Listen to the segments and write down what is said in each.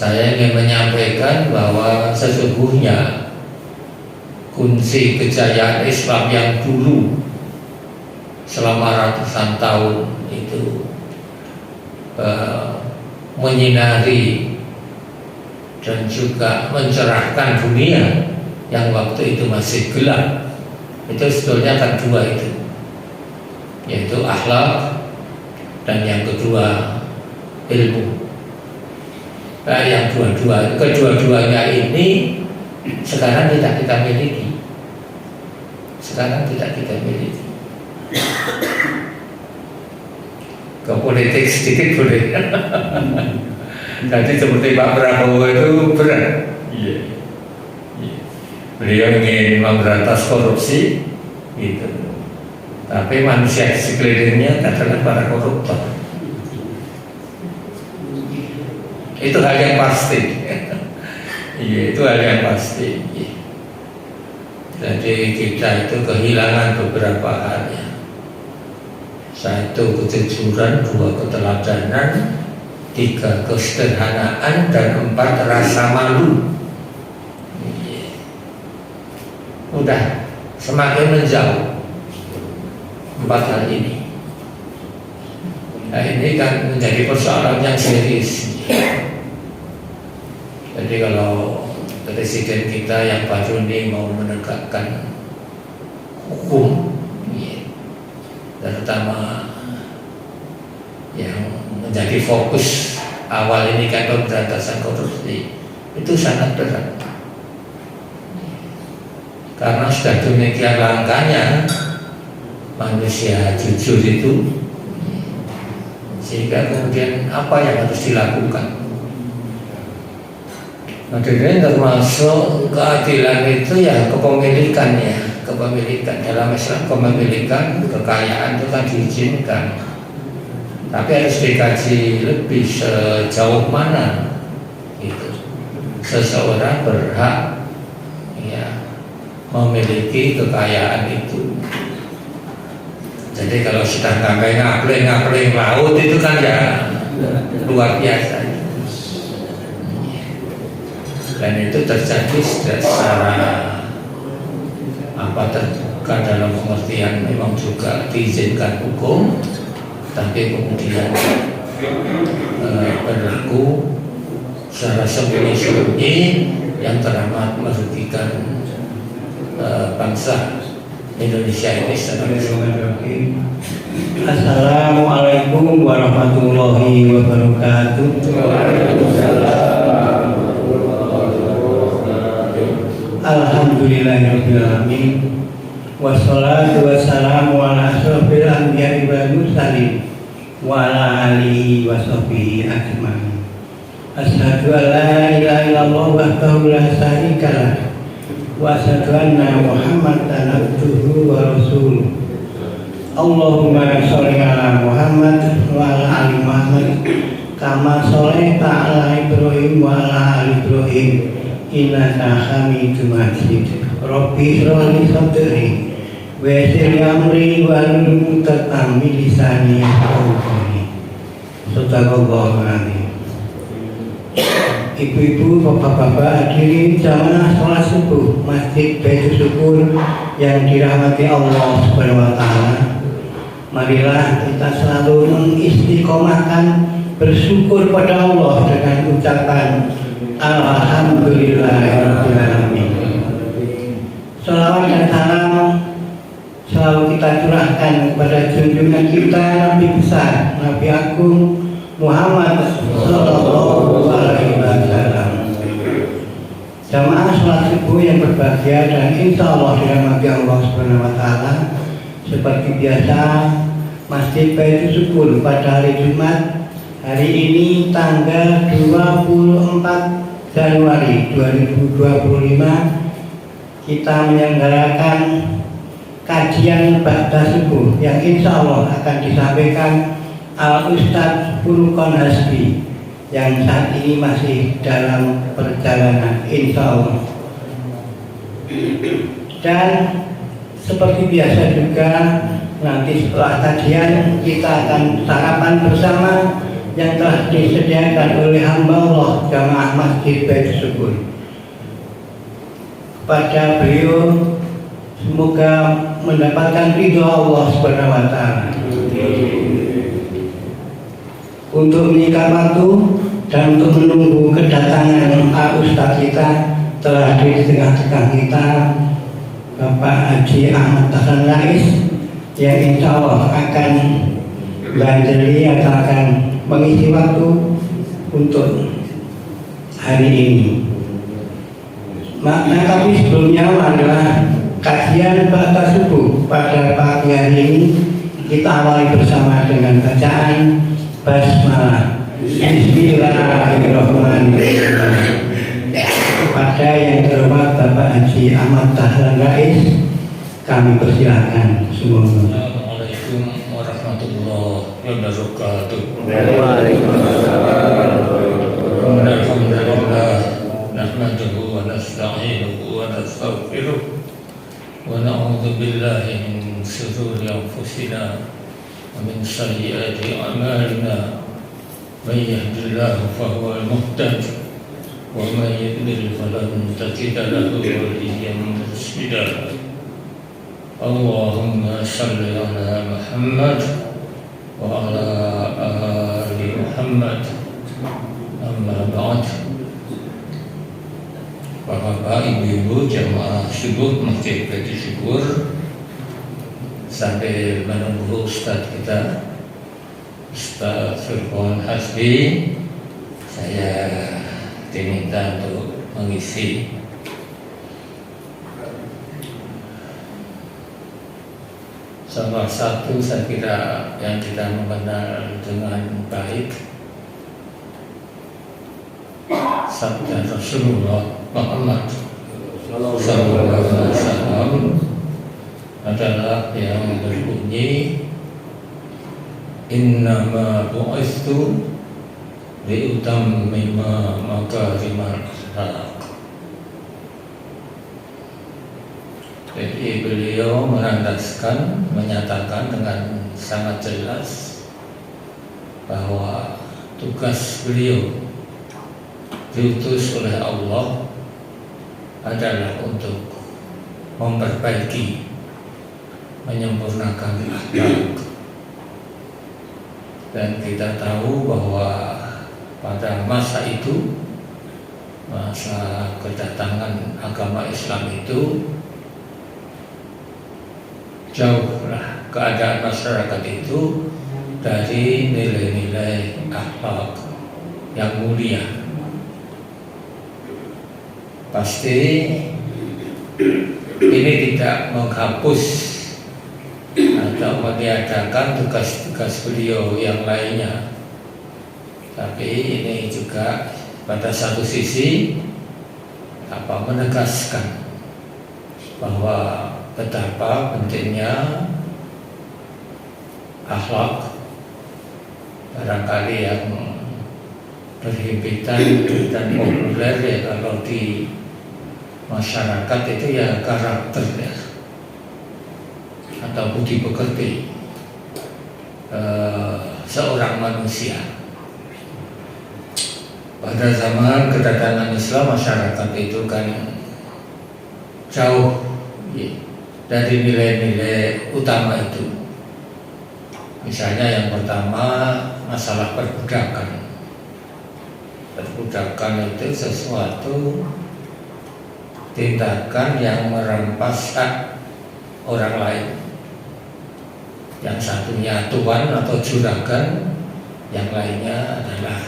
saya ingin menyampaikan bahwa sesungguhnya kunci kejayaan Islam yang dulu selama ratusan tahun itu menyinari dan juga mencerahkan dunia yang waktu itu masih gelap, itu sebetulnya kan dua itu, yaitu akhlak dan yang kedua ilmu. Nah, yang kedua-duanya ini sekarang tidak kita miliki. Ke politik sedikit boleh. Jadi seperti Pak Prabowo itu berat. Beliau ingin memberantas korupsi, gitu. Tapi manusia di sekelilingnya adalah para koruptor. Itu hal yang pasti. Iya, itu hal yang pasti. Jadi kita itu kehilangan beberapa hal ya. Satu, kejujuran, dua, keteladanan, tiga, kesederhanaan, dan empat, rasa malu. Udah semakin menjauh empat hal ini. Nah, ini kan menjadi persoalan yang serius. Jadi kalau presiden kita yang baru ini mau menegakkan hukum, terutama yang menjadi fokus awal ini kan pemberantasan korupsi, itu sangat berat. Karena sudah demikian langkanya manusia jujur itu, sehingga kemudian apa yang harus dilakukan? Jadi termasuk keadilan itu ya kepemilikan ya, kepemilikan dalam Islam, kepemilikan kekayaan itu kan diizinkan, tapi harus dikaji lebih sejauh mana itu seseorang berhak ya memiliki kekayaan itu. Jadi kalau sudah ngapling laut itu kan ya luar biasa. Dan itu terjadi secara terbuka dalam pengertian memang juga diizinkan hukum, tapi kemudian berlaku secara sembunyi-sembunyi yang teramat merugikan bangsa Indonesia ini secara keseluruhan. Assalamualaikum warahmatullahi wabarakatuh. Alhamdulillahirrahmanirrahim. Wassalatu wassalamu ala asrofil anbiya'i wal mursalin wa ala alihi wa sahbihi ajma'in. Asyhadu an la ilaha illallah wahdahu la syarika lah wa asyhadu anna Muhammadan abduhu wa rasuluh. Allahumma sholli ala Muhammad wa ala ali Muhammad kama sholaita ala Ibrahim wa ala ali Ibrahim innaka Hamidum Majid. Rabbi shrah li sadri wa yassir li amri wahlul 'uqdatam min lisani yafqahu qawli. Sadaqallahu alazim. Ibu-ibu, bapak-bapak, hadirin jamaah sholat subuh Masjid Baitul Syukur yang dirahmati Allah Subhanahu wa taala. Marilah kita selalu mengistiqomahkan bersyukur pada Allah dengan ucapan Alhamdulillahirabbil alamin. Shalawat dan salam selalu kita curahkan kepada junjungan kita Nabi besar, Nabi Agung Muhammad Sallallahu Alaihi Wasallam. Jamaah sholat subuh yang berbahagia dan insya Allah dirahmati Allah Subhanahu Wa Taala. Seperti biasa, Masjid Baitul Syukur pada hari Jumat hari ini tanggal 24 Januari 2025 kita menyelenggarakan kajian ba'da subuh yang insya Allah akan disampaikan Al-Ustadz Furqan Hasbi yang saat ini masih dalam perjalanan insya Allah. Dan seperti biasa juga nanti setelah kajian kita akan sarapan bersama yang telah disediakan oleh hamba Allah jamaah Masjid Bait Syukur. Kepada beliau semoga mendapatkan ridho Allah Subhanahu wa taala. Untuk mengikat waktu dan untuk menunggu kedatangan Pak Ustadz kita, telah di tengah-tengah kita Bapak Haji Ahmad Tahlan Rais yang insya Allah akan bandeli atau akan mengisi waktu untuk hari ini. Makna tapi sebelumnya adalah kajian ba'da subuh pada pagi hari ini. Kita awali bersama dengan bacaan basmalah. Bismillahirrahmanirrahim. Kepada yang terhormat Bapak Haji Ahmad Tahlan Rais, kami persilakan semua. Assalamualaikum warahmatullahi wabarakatuh. Alhamdulillah, nahmaduhu wa nasta'inuhu wa nastaghfiruh wa na'udzu billahi min shururi anfusina wa min sayyiati a'malina. May yahdihillahu fahuwal muhtadi wa may yudlil falan tajida lahu waliyyan mursyida. Allahumma salli ala Muhammad wa ala ali Muhammad. Amma ba'd. Bapak, ibu-ibu jamaah subuh Masjid Bait Syukur, sambil menunggu Ustadz kita Ustadz Firqon Hasbi, saya diminta untuk mengisi salah satu saya kira yang kita mengenal dengan baik sabda Rasulullah Muhammad sallallahu alaihi wasallam adalah yang berbunyi, innama bu'istu liutammima makarimal akhlaq. Jadi beliau menandaskan, menyatakan dengan sangat jelas bahwa tugas beliau diutus oleh Allah adalah untuk memperbaiki, menyempurnakan akhlak. Dan kita tahu bahwa pada masa itu, masa kedatangan agama Islam itu, jauhlah keadaan masyarakat itu dari nilai-nilai akhlak yang mulia. Pasti ini tidak menghapus atau meniadakan tugas-tugas beliau yang lainnya, tapi ini juga pada satu sisi menegaskan bahwa betapa pentingnya akhlak. Barangkali yang berhimpitan dan populer ya kalau di masyarakat itu ya karakter ya, atau budi pekerti seorang manusia. Pada zaman kedatangan Islam, masyarakat itu kan jauh dari nilai-nilai utama itu. Misalnya yang pertama, masalah perbudakan. Perbudakan itu sesuatu tindakan yang merampas hak orang lain. Yang satunya tuan atau juragan, yang lainnya adalah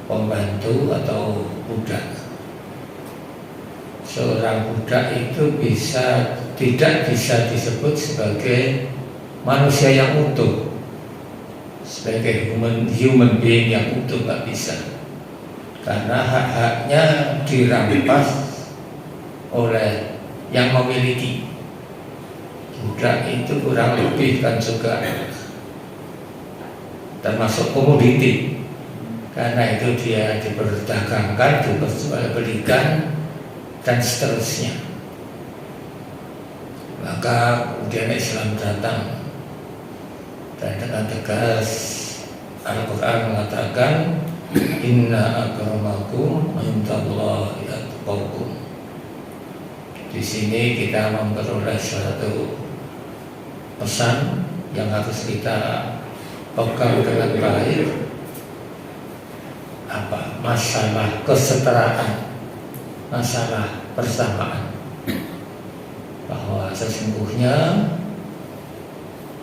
pembantu atau budak. Seorang budak itu tidak bisa disebut sebagai manusia yang utuh, sebagai human being yang utuh, nggak bisa, karena hak-haknya dirampas oleh yang memiliki. Budak itu kurang lebih kan juga termasuk komoditi, karena itu dia diperdagangkan, diperjualbelikan dan seterusnya. Maka kemudian Islam datang dan dengan tegas Al-Quran mengatakan inna akramakum indallahi atqakum. Di sini kita memperoleh suatu pesan yang harus kita pegang dengan baik. Apa? Masalah kesetaraan, masalah persamaan, bahwa sesungguhnya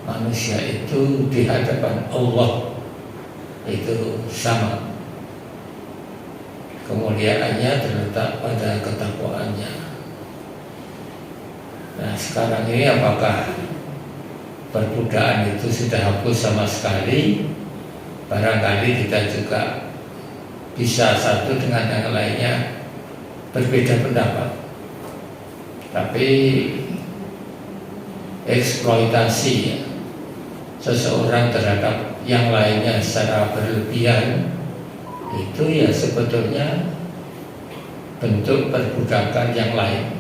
manusia itu di hadapan Allah itu sama. Kemuliaannya terletak pada ketakwaannya. Nah, sekarang ini apakah perbudaan itu sudah hapus sama sekali? Barangkali kita juga bisa satu dengan yang lainnya berbeda pendapat. Tapi eksploitasi seseorang terhadap yang lainnya secara berlebihan itu ya sebetulnya bentuk perbudakan yang lain.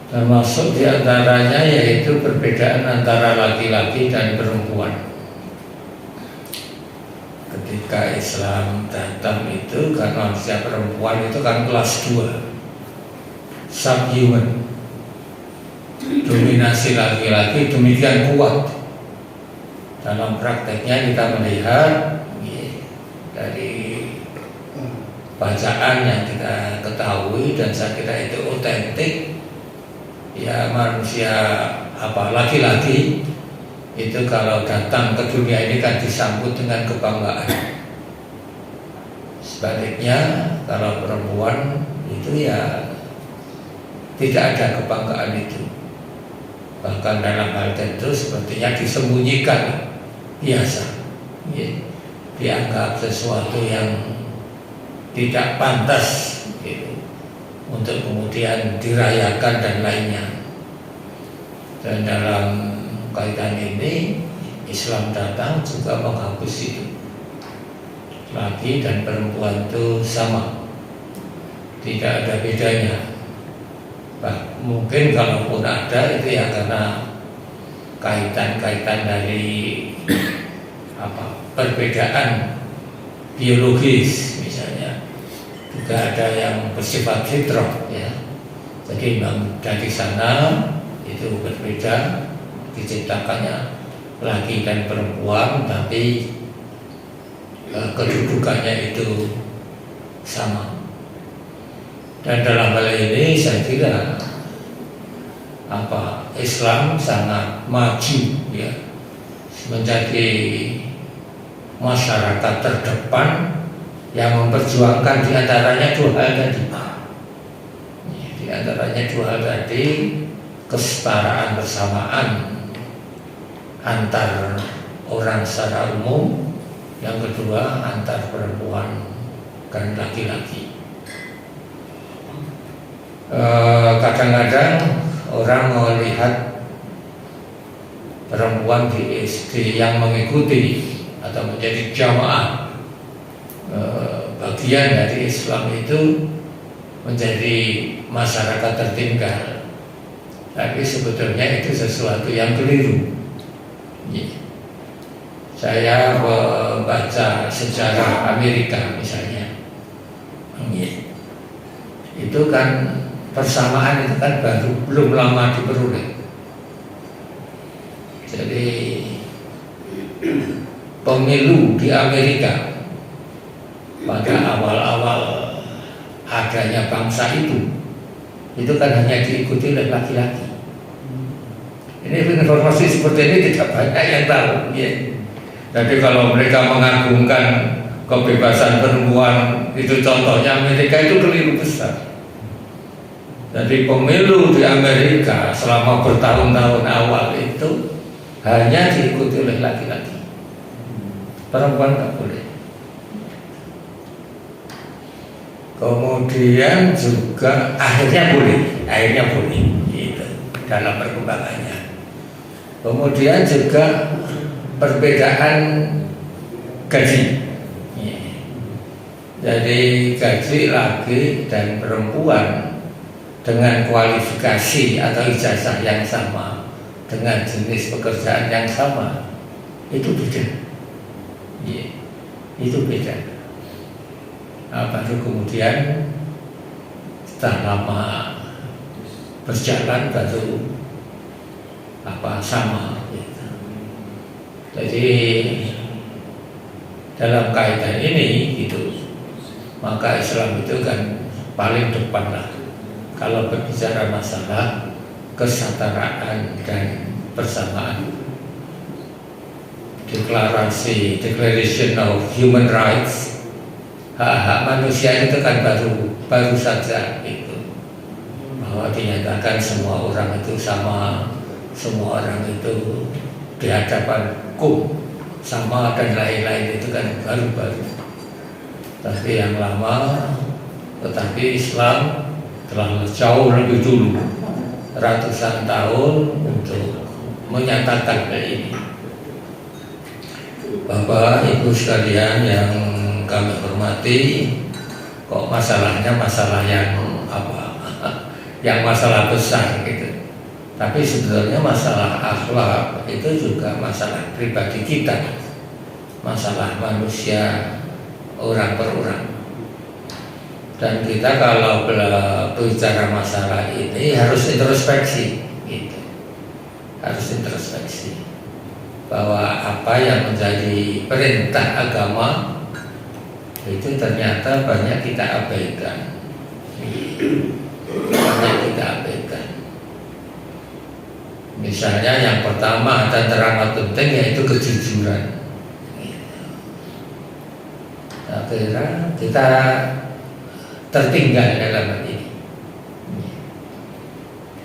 Termasuk diantaranya yaitu perbedaan antara laki-laki dan perempuan. Ketika Islam datang itu kan manusia perempuan itu kan kelas 2, subhuman. Dominasi laki-laki demikian kuat. Dalam prakteknya kita melihat dari bacaan yang kita ketahui dan saya kira itu otentik. Ya manusia laki-laki itu kalau datang ke dunia ini kan disambut dengan kebanggaan. Sebaliknya kalau perempuan itu ya tidak ada kebanggaan itu. Bahkan dalam hal tertentu sepertinya disembunyikan, biasa, ya, dianggap sesuatu yang tidak pantas gitu, untuk kemudian dirayakan dan lainnya. Dan dalam kaitan ini Islam datang juga menghapus itu. Laki dan perempuan itu sama, tidak ada bedanya. Mungkin kalaupun ada itu ya karena kaitan-kaitan dari perbedaan biologis misalnya. Juga ada yang bersifat fitrah ya. Jadi memang dari sana itu berbeda, diciptakannya laki dan perempuan, tapi kedudukannya itu sama. Dan dalam hal ini saya kira Islam sangat maju ya, menjadi masyarakat terdepan yang memperjuangkan diantaranya dua hal tadi. Di antaranya dua hal tadi, kesetaraan bersamaan antar orang secara umum, yang kedua antar perempuan dan laki-laki. Kadang-kadang orang melihat perempuan di SD yang mengikuti atau menjadi jamaah bagian dari Islam itu menjadi masyarakat tertinggal. Tapi sebetulnya itu sesuatu yang keliru. Saya membaca sejarah Amerika misalnya, itu kan persamaan itu kan belum lama diperoleh. Jadi pemilu di Amerika pada awal-awal adanya bangsa itu kan hanya diikuti oleh laki-laki. Ini informasi seperti ini tidak banyak yang tahu. Ya. Jadi kalau mereka mengagungkan kebebasan perempuan, itu contohnya Amerika itu keliru besar. Jadi pemilu di Amerika selama bertahun-tahun awal itu hanya diikuti oleh laki-laki, perempuan nggak boleh. Kemudian juga akhirnya boleh gitu, dalam perkembangannya. Kemudian juga perbedaan gaji. Jadi gaji laki dan perempuan dengan kualifikasi atau ijazah yang sama, dengan jenis pekerjaan yang sama, itu beda. Ya, itu beda. Baru kemudian setelah lama berjalan baru sama. Gitu. Jadi dalam kaitan ini gitu, maka Islam itu kan paling depan lah kalau berbicara masalah kesetaraan dan persamaan. Declaration of Human Rights, hak-hak manusia itu kan baru saja itu, bahwa dinyatakan semua orang itu sama, semua orang itu di hadapan hukum sama dan lain-lain, itu kan baru-baru. Tapi yang lama, tetapi Islam telah jauh lebih dulu, ratusan tahun untuk menyatakan ini. Bapak Ibu sekalian yang kami hormati, kok masalahnya masalah yang yang masalah besar gitu. Tapi sebenarnya masalah akhlak itu juga masalah pribadi kita, masalah manusia orang per orang. Dan kita kalau bicara masalah ini harus introspeksi gitu. Harus introspeksi bahwa apa yang menjadi perintah agama itu ternyata banyak kita abaikan. Banyak kita abaikan. Misalnya yang pertama dan teramat penting yaitu kejujuran. Akhirnya kita tertinggal dalam hal ini.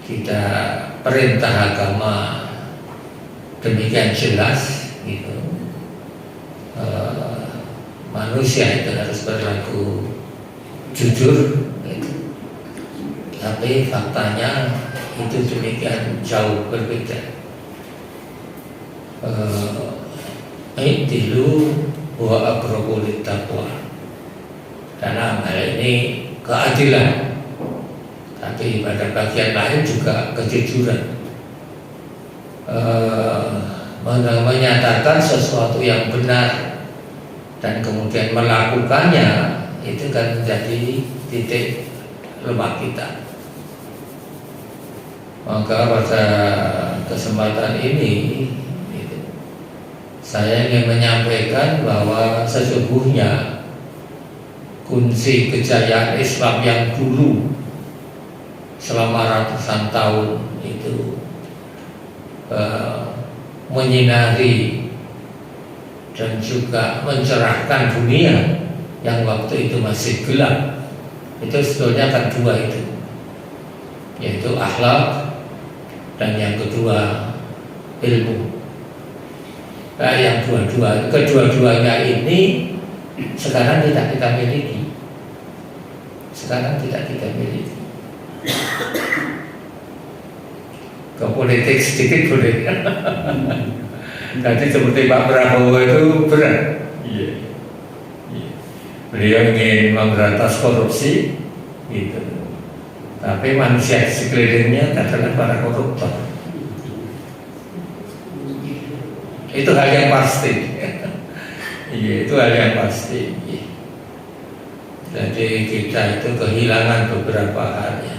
Kita perintah agama demikian jelas gitu, manusia itu harus berlaku jujur gitu. Tapi faktanya itu demikian jauh berbeda. Dulu wa aqrabu taqwa, dalam hal ini keadilan, tapi pada bagian lain juga kejujuran. Menyatakan sesuatu yang benar dan kemudian melakukannya, itu kan menjadi titik lemah kita. Maka pada kesempatan ini saya ingin menyampaikan bahwa sesungguhnya kunci kejayaan Islam yang dulu selama ratusan tahun itu menyinari dan juga mencerahkan dunia yang waktu itu masih gelap. Itu sebetulnya kan dua itu, yaitu akhlak dan yang kedua ilmu. Nah, yang kedua-duanya ini sekarang tidak kita miliki. Sekarang tidak kita miliki. Ke politik sedikit boleh. Nanti seperti Pak Prabowo itu berat. Iya. Beliau ingin memberantas korupsi, gitu. Tapi manusia di sekelilingnya adalah para koruptor. Itu hal yang pasti. Iya, itu hal yang pasti. Jadi kita itu kehilangan beberapa hal ya.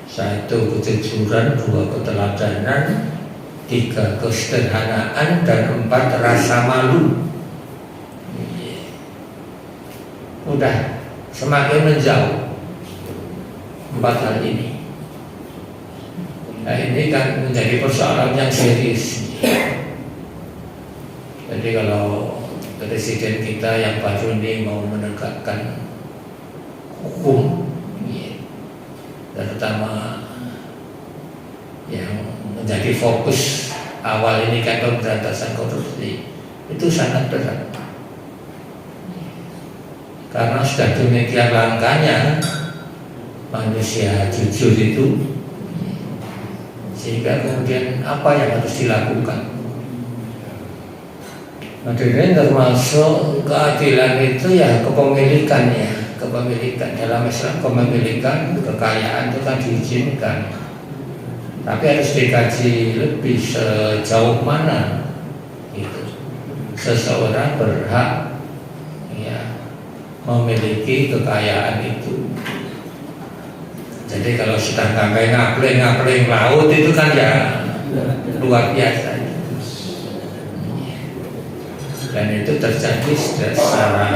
Satu kejujuran, dua keteladanan, tiga kesederhanaan, dan empat rasa malu. Udah semakin menjauh empat hal ini. Nah, ini kan menjadi persoalan yang serius. Jadi kalau presiden kita yang baru ini mau menegakkan hukum, terutama yang menjadi fokus awal ini kan pemberantasan korupsi, itu sangat berat. Karena sudah demikian langkanya manusia jujur itu, sehingga kemudian apa yang harus dilakukan? Ini termasuk keadilan itu ya kepemilikan ya. Kepemilikan dalam Islam, kepemilikan kekayaan itu kan diizinkan, tapi harus dikaji lebih sejauh mana seseorang berhak ya, memiliki kekayaan itu. Jadi kalau sudah sampai ngapling laut itu kan ya luar biasa. Dan itu terjadi secara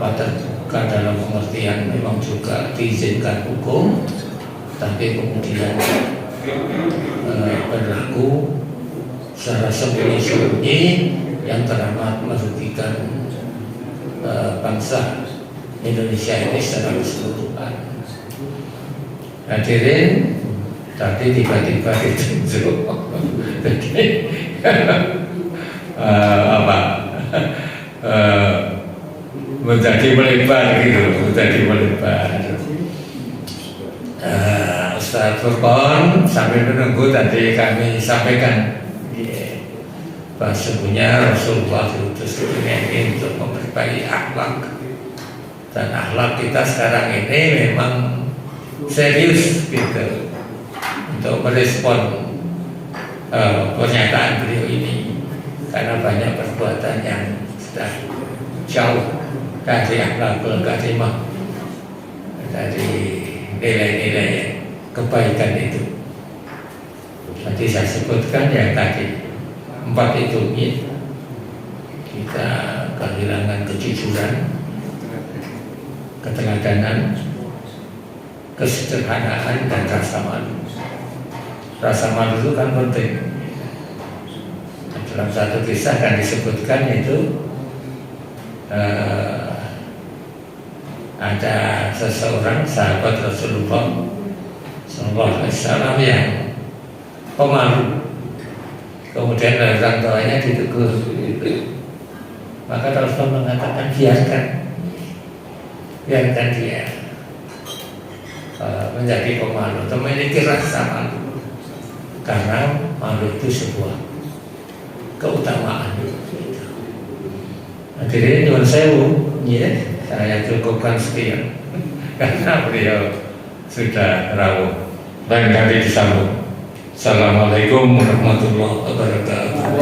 terbuka dalam pengertian memang juga diizinkan hukum, tapi kemudian berlaku secara sembunyi-sembunyi yang teramat merugikan bangsa Indonesia ini secara keseluruhan. Hadirin, tadi tiba-tiba ditunjuk menjadi melebar gitu, menjadi melebar. Ustaz Furqon sambil menunggu tadi kami sampaikan bahwa sesungguhnya Rasulullah diutus ke dunia ini untuk memperbaiki akhlak, dan akhlak kita sekarang ini memang serius gitu untuk merespon pernyataan beliau ini, karena banyak perbuatan yang sudah jauh dari akhlakul karimah, dari nilai-nilai kebaikan itu. Tadi saya sebutkan yang tadi 4 itu ya. Kita kehilangan kejujuran, keteladanan, kesederhanaan, dan rasa malu. Rasa malu itu kan penting. Dalam satu kisah kan disebutkan itu ada seseorang sahabat Rasulullah SAW yang pemalu, kemudian orang tuanya ditegur. Maka Rasulullah mengatakan biarkan dia menjadi pemalu atau memiliki rasa malu, karena malu itu sebuah keutamaan. Akhirnya nyuwun sewu, ya, saya cukupkan sekian karena beliau sudah rawuh. Dan kami disambung. Assalamualaikum warahmatullahi wabarakatuh.